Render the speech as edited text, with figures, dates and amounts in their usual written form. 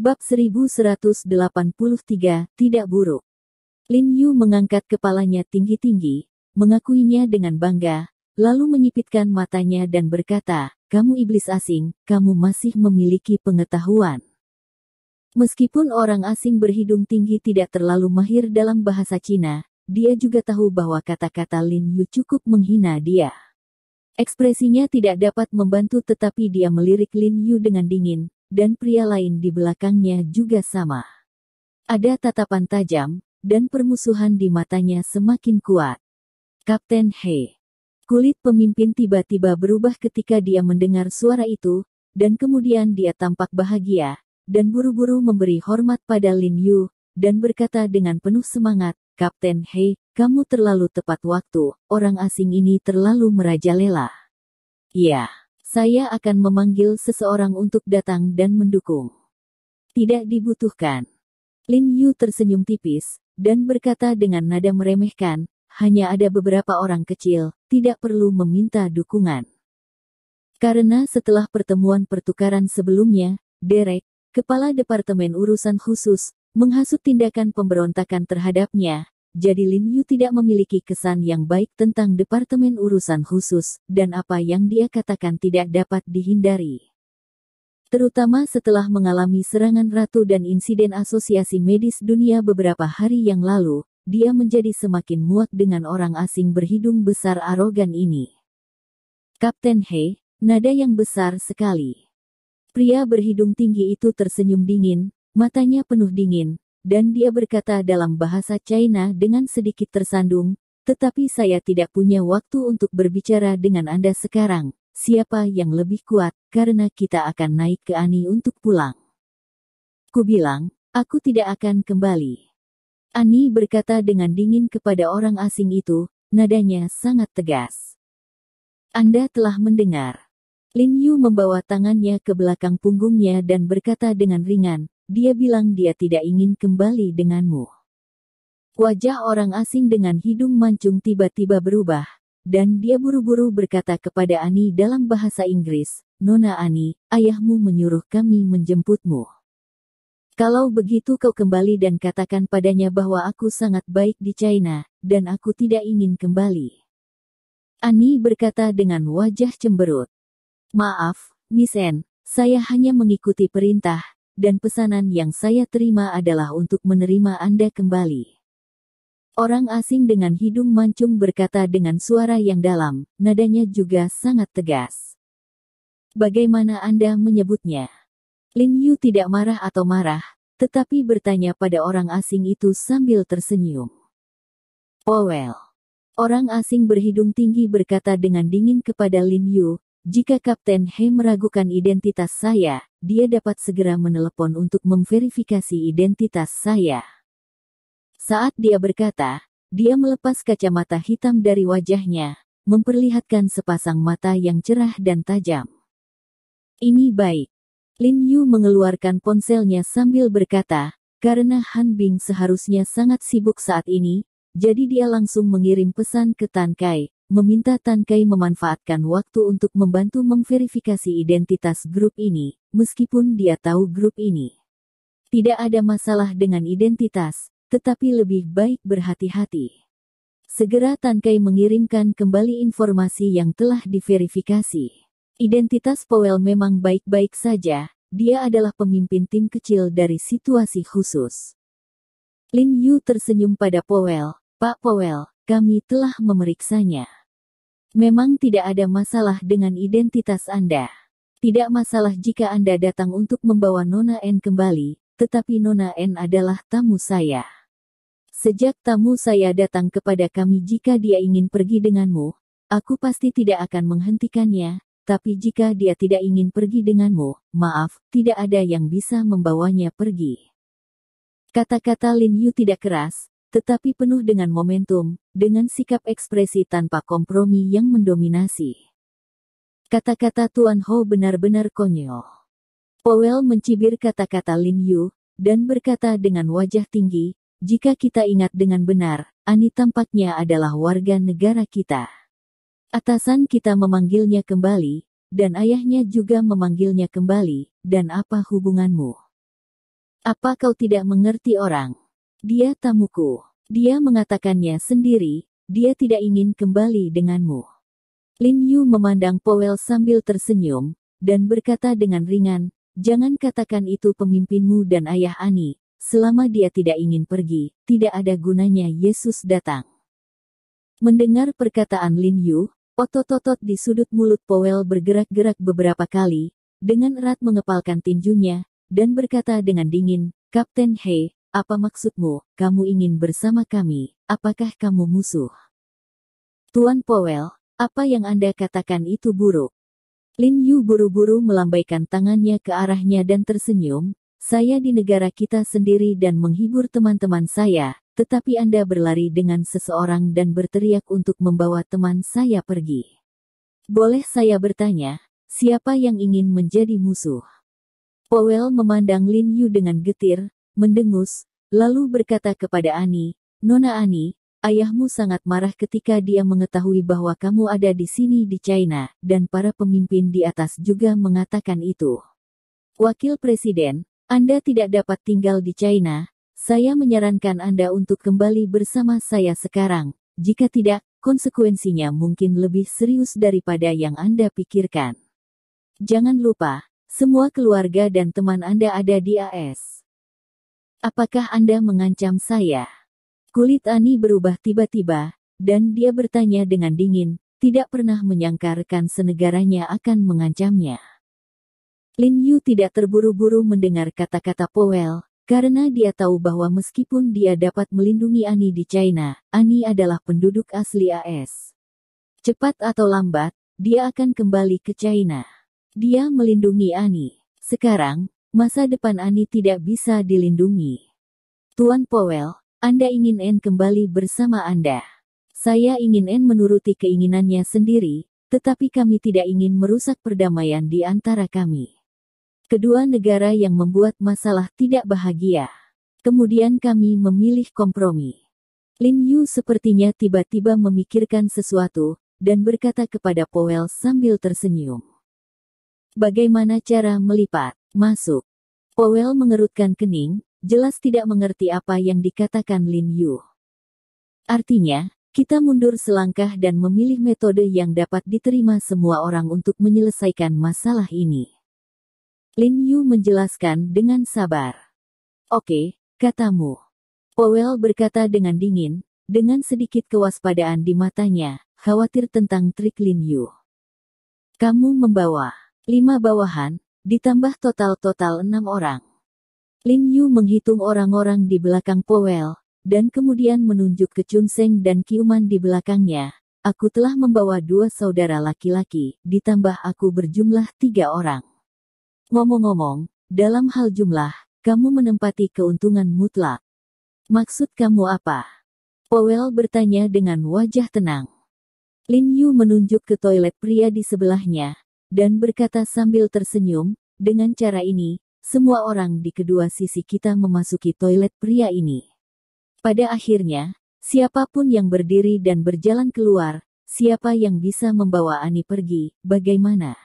Bab 1183, Tidak Buruk. Lin Yu mengangkat kepalanya tinggi-tinggi, mengakuinya dengan bangga, lalu menyipitkan matanya dan berkata, "Kamu iblis asing, kamu masih memiliki pengetahuan." Meskipun orang asing berhidung tinggi tidak terlalu mahir dalam bahasa Cina, dia juga tahu bahwa kata-kata Lin Yu cukup menghina dia. Ekspresinya tidak dapat membantu tetapi dia melirik Lin Yu dengan dingin, dan pria lain di belakangnya juga sama. Ada tatapan tajam, dan permusuhan di matanya semakin kuat. Kapten He. Kulit pemimpin tiba-tiba berubah ketika dia mendengar suara itu, dan kemudian dia tampak bahagia, dan buru-buru memberi hormat pada Lin Yu, dan berkata dengan penuh semangat, "Kapten He, kamu terlalu tepat waktu, orang asing ini terlalu merajalela." "Iya. Saya akan memanggil seseorang untuk datang dan mendukung." "Tidak dibutuhkan." Lin Yu tersenyum tipis, dan berkata dengan nada meremehkan, "Hanya ada beberapa orang kecil, tidak perlu meminta dukungan." Karena setelah pertemuan pertukaran sebelumnya, Derek, kepala Departemen Urusan Khusus, menghasut tindakan pemberontakan terhadapnya, jadi Lin Yu tidak memiliki kesan yang baik tentang Departemen Urusan Khusus, dan apa yang dia katakan tidak dapat dihindari. Terutama setelah mengalami serangan ratu dan insiden Asosiasi Medis Dunia beberapa hari yang lalu, dia menjadi semakin muak dengan orang asing berhidung besar arogan ini. "Kapten He, nada yang besar sekali." Pria berhidung tinggi itu tersenyum dingin, matanya penuh dingin, dan dia berkata dalam bahasa China dengan sedikit tersandung, "Tetapi saya tidak punya waktu untuk berbicara dengan Anda sekarang. Siapa yang lebih kuat, karena kita akan naik ke Ani untuk pulang." "Kubilang, aku tidak akan kembali." Ani berkata dengan dingin kepada orang asing itu, nadanya sangat tegas. "Anda telah mendengar." Lin Yu membawa tangannya ke belakang punggungnya dan berkata dengan ringan, "Dia bilang dia tidak ingin kembali denganmu." Wajah orang asing dengan hidung mancung tiba-tiba berubah, dan dia buru-buru berkata kepada Ani dalam bahasa Inggris, "Nona Ani, ayahmu menyuruh kami menjemputmu. Kalau begitu kau kembali dan katakan padanya bahwa aku sangat baik di China, dan aku tidak ingin kembali." Ani berkata dengan wajah cemberut, "Maaf, Miss Anne, saya hanya mengikuti perintah, dan pesanan yang saya terima adalah untuk menerima Anda kembali." Orang asing dengan hidung mancung berkata dengan suara yang dalam, nadanya juga sangat tegas. "Bagaimana Anda menyebutnya?" Lin Yu tidak marah atau marah, tetapi bertanya pada orang asing itu sambil tersenyum. "Powell." Orang asing berhidung tinggi berkata dengan dingin kepada Lin Yu, "Jika Kapten He meragukan identitas saya, dia dapat segera menelepon untuk memverifikasi identitas saya." Saat dia berkata, dia melepas kacamata hitam dari wajahnya, memperlihatkan sepasang mata yang cerah dan tajam. "Ini baik." Lin Yu mengeluarkan ponselnya sambil berkata, karena Han Bing seharusnya sangat sibuk saat ini, jadi dia langsung mengirim pesan ke Tan Kai, meminta Tan Kai memanfaatkan waktu untuk membantu memverifikasi identitas grup ini, meskipun dia tahu grup ini tidak ada masalah dengan identitas, tetapi lebih baik berhati-hati. Segera Tan Kai mengirimkan kembali informasi yang telah diverifikasi. Identitas Powell memang baik-baik saja, dia adalah pemimpin tim kecil dari situasi khusus. Lin Yu tersenyum pada Powell, "Pak Powell, kami telah memeriksanya. Memang tidak ada masalah dengan identitas Anda. Tidak masalah jika Anda datang untuk membawa Nona N kembali, tetapi Nona N adalah tamu saya. Sejak tamu saya datang kepada kami jika dia ingin pergi denganmu, aku pasti tidak akan menghentikannya, tapi jika dia tidak ingin pergi denganmu, maaf, tidak ada yang bisa membawanya pergi." Kata-kata Lin Yu tidak keras, tetapi penuh dengan momentum, dengan sikap ekspresi tanpa kompromi yang mendominasi. Kata-kata Tuan Ho benar-benar konyol. Powell mencibir kata-kata Lin Yu, dan berkata dengan wajah tinggi, "Jika kita ingat dengan benar, Ani tampaknya adalah warga negara kita. Atasan kita memanggilnya kembali, dan ayahnya juga memanggilnya kembali, dan apa hubunganmu?" Apa kau tidak mengerti orang? Dia tamuku. Dia mengatakannya sendiri, dia tidak ingin kembali denganmu. Lin Yu memandang Powell sambil tersenyum, dan berkata dengan ringan, jangan katakan itu pemimpinmu dan ayah Ani, selama dia tidak ingin pergi, tidak ada gunanya Yesus datang. Mendengar perkataan Lin Yu, otot-otot di sudut mulut Powell bergerak-gerak beberapa kali, dengan erat mengepalkan tinjunya, dan berkata dengan dingin, Kapten He, apa maksudmu, kamu ingin bersama kami, apakah kamu musuh? Tuan Powell, apa yang Anda katakan itu buruk? Lin Yu buru-buru melambaikan tangannya ke arahnya dan tersenyum, saya di negara kita sendiri dan menghibur teman-teman saya, tetapi Anda berlari dengan seseorang dan berteriak untuk membawa teman saya pergi. Boleh saya bertanya, siapa yang ingin menjadi musuh? Powell memandang Lin Yu dengan getir, mendengus, lalu berkata kepada Ani, Nona Ani, ayahmu sangat marah ketika dia mengetahui bahwa kamu ada di sini di China, dan para pemimpin di atas juga mengatakan itu. Wakil Presiden, Anda tidak dapat tinggal di China, saya menyarankan Anda untuk kembali bersama saya sekarang, jika tidak, konsekuensinya mungkin lebih serius daripada yang Anda pikirkan. Jangan lupa, semua keluarga dan teman Anda ada di AS. Apakah Anda mengancam saya? Kulit Ani berubah tiba-tiba, dan dia bertanya dengan dingin, tidak pernah menyangka rekan senegaranya akan mengancamnya. Lin Yu tidak terburu-buru mendengar kata-kata Powell, karena dia tahu bahwa meskipun dia dapat melindungi Ani di China, Ani adalah penduduk asli AS. Cepat atau lambat, dia akan kembali ke China. Dia melindungi Ani. Sekarang, masa depan Ani tidak bisa dilindungi. Tuan Powell, Anda ingin Anne kembali bersama Anda. Saya ingin Anne menuruti keinginannya sendiri, tetapi kami tidak ingin merusak perdamaian di antara kami. Kedua negara yang membuat masalah tidak bahagia. Kemudian kami memilih kompromi. Lin Yu sepertinya tiba-tiba memikirkan sesuatu, dan berkata kepada Powell sambil tersenyum. Bagaimana cara melipat, masuk? Powell mengerutkan kening, jelas tidak mengerti apa yang dikatakan Lin Yu. Artinya, kita mundur selangkah dan memilih metode yang dapat diterima semua orang untuk menyelesaikan masalah ini. Lin Yu menjelaskan dengan sabar. Oke, katamu. Powell berkata dengan dingin, dengan sedikit kewaspadaan di matanya, khawatir tentang trik Lin Yu. Kamu membawa 5 bawahan, ditambah total 6 orang. Lin Yu menghitung orang-orang di belakang Powell, dan kemudian menunjuk ke Chun Seng dan Kiuman di belakangnya. Aku telah membawa 2 saudara laki-laki, ditambah aku berjumlah 3 orang. Ngomong-ngomong, dalam hal jumlah, kamu menempati keuntungan mutlak. Maksud kamu apa? Powell bertanya dengan wajah tenang. Lin Yu menunjuk ke toilet pria di sebelahnya, dan berkata sambil tersenyum, dengan cara ini, semua orang di kedua sisi kita memasuki toilet pria ini. Pada akhirnya, siapapun yang berdiri dan berjalan keluar, siapa yang bisa membawa Ani pergi, bagaimana?